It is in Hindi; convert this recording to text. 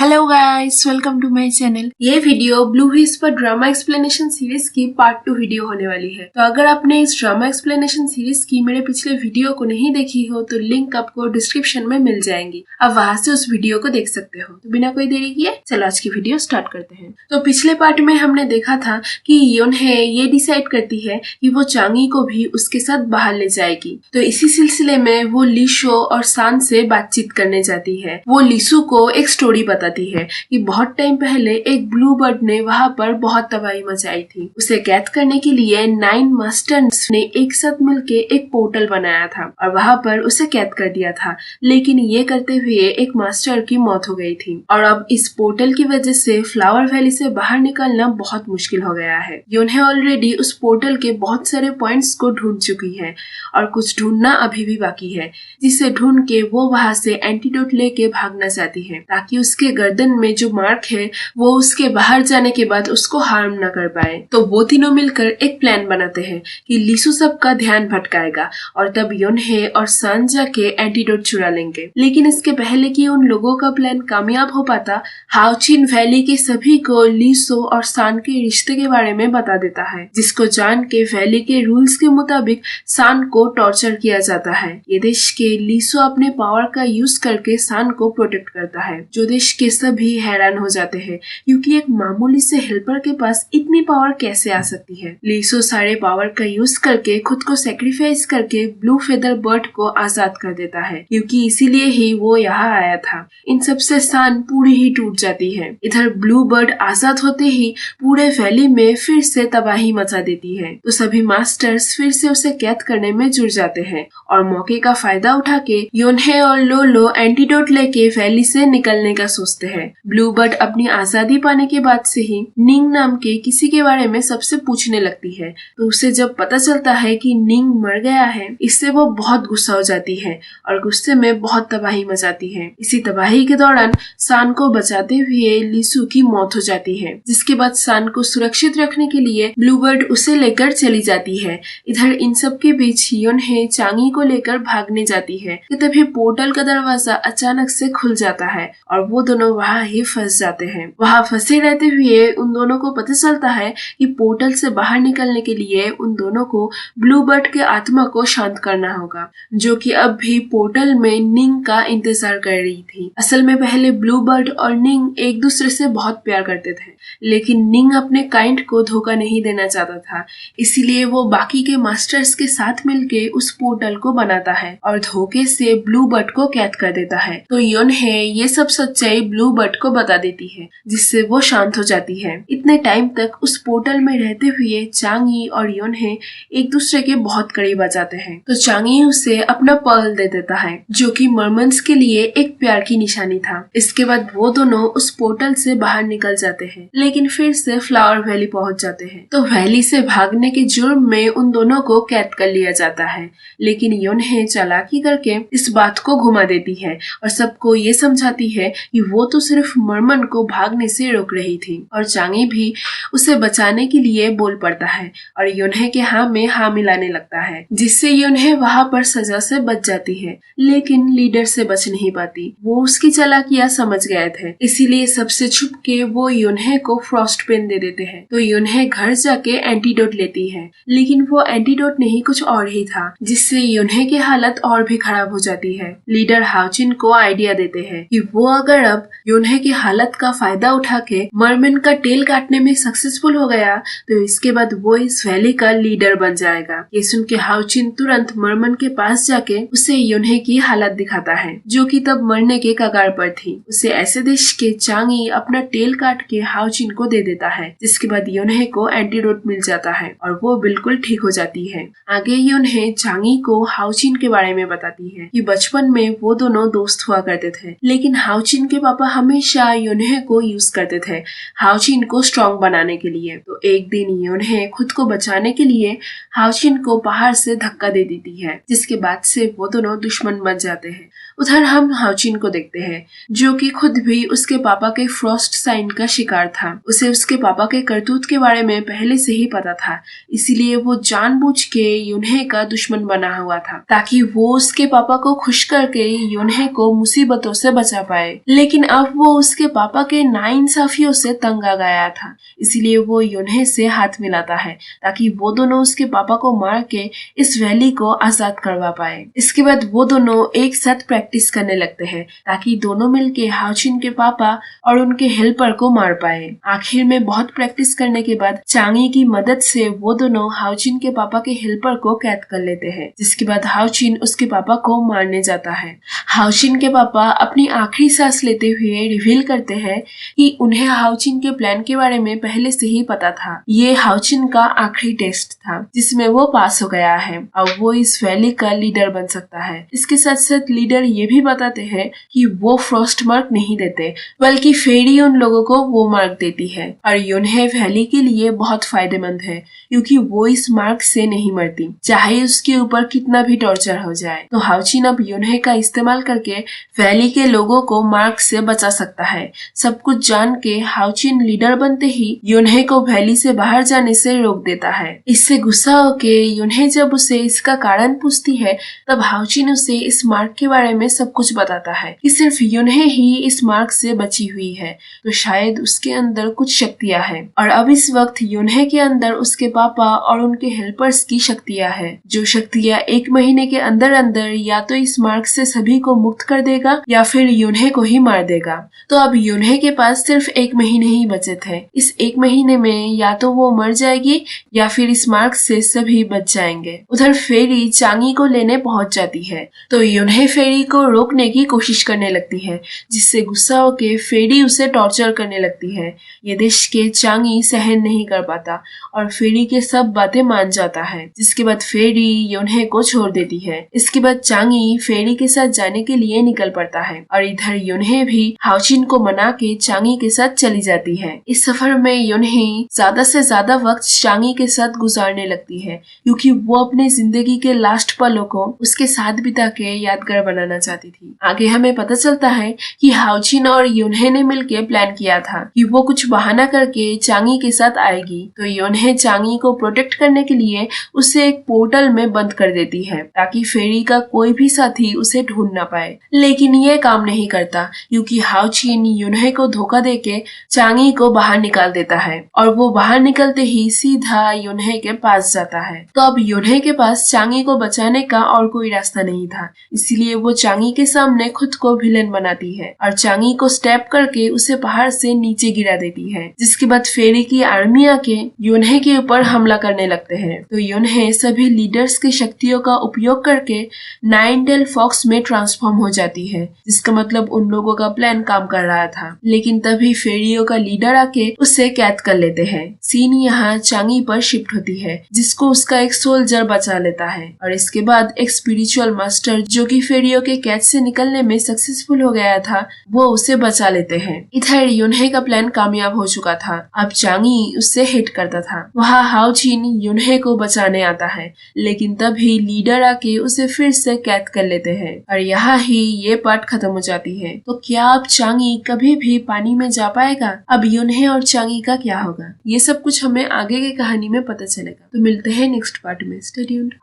Hello guys, welcome to my channel. ये वीडियो ब्लू व्हिस पर ड्रामा एक्सप्लेनेशन सीरीज की पार्ट 2 वीडियो होने वाली है। तो अगर आपने इस ड्रामा एक्सप्लेनेशन सीरीज की मेरे पिछले वीडियो को नहीं देखी हो तो लिंक आपको डिस्क्रिप्शन में मिल जाएंगी, आप वहां से उस वीडियो को देख सकते हो। तो बिना कोई देरी किए चलो आज की वीडियो स्टार्ट करते हैं। तो पिछले पार्ट में हमने देखा था कि योनहे ये डिसाइड करती है कि वो चांगी को भी उसके साथ बाहर ले जाएगी। तो इसी सिलसिले में वो लीशो और सान से बातचीत करने जाती है। वो लीसू को एक स्टोरी बताती है कि बहुत टाइम पहले एक ब्लू बर्ड ने वहां पर बहुत तबाही मचाई थी। उसे कैद करने के लिए 9 मास्टर्स ने एक साथ मिलके एक पोर्टल बनाया था और वहां पर उसे कैद कर दिया था, लेकिन ये करते हुए एक मास्टर की मौत हो गई थी और अब इस पोर्टल की वजह से फ्लावर वैली से बाहर निकलना बहुत मुश्किल हो गया है। योनहे ऑलरेडी उस पोर्टल के बहुत सारे पॉइंट्स को ढूंढ चुकी है और कुछ ढूंढना अभी भी बाकी है, जिसे ढूंढ के वो वहां से एंटीडोट लेके भागना चाहती है ताकि उसके गर्दन में जो मार्क है वो उसके बाहर जाने के बाद उसको हार्म न कर पाए। तो वो तीनों मिलकर एक प्लान बनाते हैं कि लीसू सबका ध्यान भटकाएगा और तब योनहे और सान जाके एंटीडोट चुरा लेंगे। लेकिन इसके पहले कि उन लोगों का प्लान कामयाब हो पाता, हाओचिन वैली के सभी को लीसो और सान के रिश्ते के बारे में बता देता है, जिसको जान के वैली के रूल्स के मुताबिक सान को टॉर्चर किया जाता है। ये देश के लीसो अपने पावर का यूज करके सान को प्रोटेक्ट करता है। जो देश के सभी हैरान हो जाते हैं क्योंकि एक मामूली से हेल्पर के पास इतनी पावर कैसे आ सकती है। लीसो सारे पावर का यूज करके खुद को सेक्रीफाइस करके ब्लू फेदर बर्ड को आजाद कर देता है, क्योंकि इसीलिए ही वो यहाँ आया था। इन सब से सान पूरी ही टूट जाती है। इधर ब्लू बर्ड आजाद होते ही पूरे वैली में फिर से तबाही मचा देती है। तो सभी मास्टर्स फिर से उसे कैद करने में जुट जाते हैं और मौके का फायदा उठा के योनहे और लोलो एंटीडोट लेके वैली से निकलने का सोचते हैं। ब्लू बर्ड अपनी आजादी पाने के बाद से ही निंग नाम के किसी के बारे में सबसे पूछने लगती है। तो उसे जब पता चलता है कि निंग मर गया है, इससे वो बहुत गुस्सा हो जाती है और गुस्से में बहुत तबाही मचाती है। इसी तबाही के दौरान सान को बचाते हुए लीसू की मौत हो जाती है, जिसके बाद सान को सुरक्षित रखने के लिए ब्लू बर्ड उसे लेकर चली जाती है। इधर इन सब के बीच योनहे चांगी को लेकर भागने जाती है कि तभी पोर्टल का दरवाजा अचानक से खुल जाता है और वो दोनों वहाँ ही फंस जाते हैं। वहाँ फंसे रहते हुए उन दोनों को पता चलता है कि पोर्टल से बाहर निकलने के लिए उन दोनों को ब्लू बर्ड के आत्मा को शांत करना होगा, जो कि अब भी पोर्टल में निंग का इंतजार कर रही थी। असल में पहले ब्लू बर्ड और निंग एक दूसरे से बहुत प्यार करते थे, लेकिन निंग अपने काइंड को धोखा नहीं देना चाहता था, इसीलिए वो बाकी के मास्टर्स के साथ मिलके उस पोर्टल को बनाता है और धोखे से ब्लू बर्ड को कैद कर देता है। तो योनहे ये सब सच्चाई ब्लू बर्ड को बता देती है, जिससे वो शांत हो जाती है। इतने टाइम तक उस पोर्टल में रहते हुए चांगी और योनहे एक दूसरे के बहुत करीब आ जाते हैं। तो चांगी उसे अपना पर्ल दे देता है, जो कि मर्मन्स के लिए एक प्यार की निशानी था। इसके बाद वो दोनों उस पोर्टल से बाहर निकल जाते हैं, लेकिन फिर से फ्लावर वैली पहुंच जाते हैं। तो वैली से भागने के जुर्म में उन दोनों को कैद कर लिया जाता है, लेकिन योनहे चालाकी करके इस बात को घुमा देती है और सबको ये समझाती है कि वो तो सिर्फ मर्मन को भागने से रोक रही थी और चांगी भी उसे बचाने के लिए बोल पड़ता है और योनहे के हाँ में हाँ मिलाने लगता है, जिससे योनहे वहाँ पर सजा से बच जाती है, लेकिन लीडर से बच नहीं पाती। वो उसकी चालाकियां समझ गए थे, इसीलिए सबसे छुप के वो योनहे को फ्रॉस्ट पेन दे देते हैं। तो योनहे घर जाके एंटीडोट लेती है, लेकिन वो एंटीडोट नहीं कुछ और ही था, जिससे योनहे की हालत और भी खराब हो जाती है। लीडर हाओचिन को आइडिया देते हैं कि वो अगर अब योनहे की हालत का फायदा उठा के मर्मन का टेल काटने में सक्सेसफुल हो गया तो इसके बाद वो इस वैली का लीडर बन जाएगा। ये सुन के हाओचिन तुरंत मर्मन के पास जाके उसे योनहे की हालत दिखाता है, जो कि तब मरने के कगार पर थी। उसे ऐसे देश के चांगी अपना टेल काट के हाओचिन को दे देता है, जिसके बाद योनहे को एंटीडोट मिल जाता है और वो बिल्कुल ठीक हो जाती है। आगे योनहे चांगी को हाओचिन के बारे में बताती है कि बचपन में वो दोनों दोस्त हुआ करते थे, लेकिन हाओचिन के पापा हमेशा योनहे को यूज करते थे हाओचिन को स्ट्रॉन्ग बनाने के लिए। तो एक दिन योनहे खुद को बचाने के लिए हाओचिन को पहाड़ से धक्का दे देती है, जिसके बाद से वो दोनों दुश्मन बन जाते हैं। उधर हम हाओचिन को देखते हैं, जो कि खुद भी उसके पापा के फ्रॉस्ट साइन का शिकार था। उसे उसके पापा के करतूत के बारे में पहले से ही पता था, इसीलिए वो जानबूझ के योनहे का दुश्मन बना हुआ था ताकि वो उसके पापा को खुश करके योनहे को मुसीबतों से बचा पाए। लेकिन अब वो उसके पापा के नाइंसाफियों से तंग आ गया था, इसीलिए वो योन्हे से हाथ मिलाता है ताकि वो दोनों उसके पापा को मार के इस वैली को आजाद करवा पाए। इसके बाद वो दोनों एक साथ प्रैक्टिस करने लगते हैं ताकि दोनों मिलके हाउचिन के पापा और उनके हेल्पर को मार पाए। आखिर में बहुत प्रैक्टिस करने के बाद चांगी की मदद से वो दोनों हाउचिन के पापा के हेल्पर को कैद कर लेते हैं, जिसके बाद हाउचिन उसके पापा को मारने जाता है। हाउचिन के पापा अपनी आखिरी सांस लेते हुए रिवील करते हैं कि उन्हें हाउचिन के प्लान के बारे में पहले से ही पता था। ये हाउचिन का आखिरी टेस्ट था जिसमें वो पास हो गया है। अब वो इस वैली का लीडर बन सकता है। इसके साथ साथ लीडर ये भी बताते हैं कि वो फ्रॉस्ट मार्क नहीं देते, बल्कि फेरी उन लोगों को वो मार्क देती है और योन्हे वैली के लिए बहुत फायदेमंद है क्योंकि वो इस मार्क से नहीं मरती, चाहे उसके ऊपर कितना भी टॉर्चर हो जाए। तो हाउचिन अब योन्हे का इस्तेमाल करके वैली के लोगों को मार्क से बचा सकता है। सब कुछ जान के हाउचिन लीडर बनते ही योन्हे को वैली से बाहर जाने से रोक देता है। इससे गुस्सा होके योन्हे जब उसे इसका कारण पूछती है तब हाउचिन उसे इस मार्क के बारे में सब कुछ बताता है कि सिर्फ योन्हे ही इस मार्क से बची हुई है, तो शायद उसके अंदर कुछ शक्तियां हैं और अब इस वक्त योन्हे के अंदर उसके पापा और उनके हेल्पर्स की शक्तियां हैं, जो शक्तियां 1 महीने के अंदर अंदर या तो इस मार्क से सभी को मुक्त कर देगा या फिर योन्हे को ही मार देगा। तो अब योन्हे के पास सिर्फ 1 महीने ही बचे थे। इस 1 महीने में या तो वो मर जाएगी या फिर इस मार्क से सभी बच जाएंगे। उधर फेरी चांगी को लेने पहुंच जाती है तो योन्हे फेरी को रोकने की कोशिश करने लगती है, जिससे गुस्सा होके फेरी उसे टॉर्चर करने लगती है। ये देश के चांगी सहन नहीं कर पाता और फेरी के सब बातें मान जाता है, जिसके बाद फेरी योन्हे को छोड़ देती है। इसके बाद चांगी फेरी के साथ जाने के लिए निकल पड़ता है और इधर योन्हे भी हाउचिन को मना के चांगी के साथ चली जाती है। इस सफर में योन्हे ज्यादा से ज्यादा वक्त चांगी के साथ गुजारने लगती है क्योंकि वो अपने जिंदगी के लास्ट पलों को उसके साथ बिता के यादगार बनाना चाहती थी। आगे हमें पता चलता है कि हाउचिन और योन्हे ने मिलकर प्लान किया था कि वो कुछ बहाना करके चांगी के साथ आएगी, तो योन्हे चांगी को प्रोटेक्ट करने के लिए उसे एक पोर्टल में बंद कर देती है ताकि फेरी का कोई भी साथी उसे ढूंढ ना पाए। लेकिन ये काम नहीं करता क्योंकि हाउचिन योन्हे को धोखा देके चांगी को बाहर निकाल देता है और वो बाहर निकलते ही सीधा योन्हे के पास जाता है। तो अब योन्हे के पास चांगी को बचाने का और कोई रास्ता नहीं था, इसलिए वो चांगी के सामने खुद को विलन बनाती है और चांगी को स्टेप करके उसे पहाड़ से नीचे गिरा देती है, जिसके बाद फेरी की आर्मी आके योन्हे के ऊपर हमला करने लगते हैं। तो योन्हे सभी लीडर्स की शक्तियों का उपयोग करके 9 टेल फॉक्स में ट्रांसफॉर्म हो जाती है, जिसका मतलब उन लोगों का प्लान काम कर रहा था। लेकिन तभी फेरियों का लीडर आके उसे कैद कर लेते हैं। सीन यहाँ चांगी पर शिफ्ट होती है, जिसको उसका एक सोल्जर बचा लेता है और इसके बाद एक स्पिरिचुअल मास्टर जो कि फेरियों के कैद से निकलने में सक्सेसफुल हो गया था, वो उसे बचा लेते हैं। इधर योन्हे का प्लान कामयाब हो चुका था। अब चांगी उससे हिट करता था। वहाँ हाउचिन योन्हे को बचाने आता है, लेकिन तभी लीडर आके उसे फिर से कैद कर लेते हैं और यहाँ ही ये पार्ट खत्म हो जाती है। तो क्या अब चांगी कभी भी पानी में जा पाएगा? अब योन्हे और चांगी का क्या होगा? ये सब कुछ हमें आगे की कहानी में पता चलेगा। तो मिलते हैं नेक्स्ट पार्ट में। Stay tuned.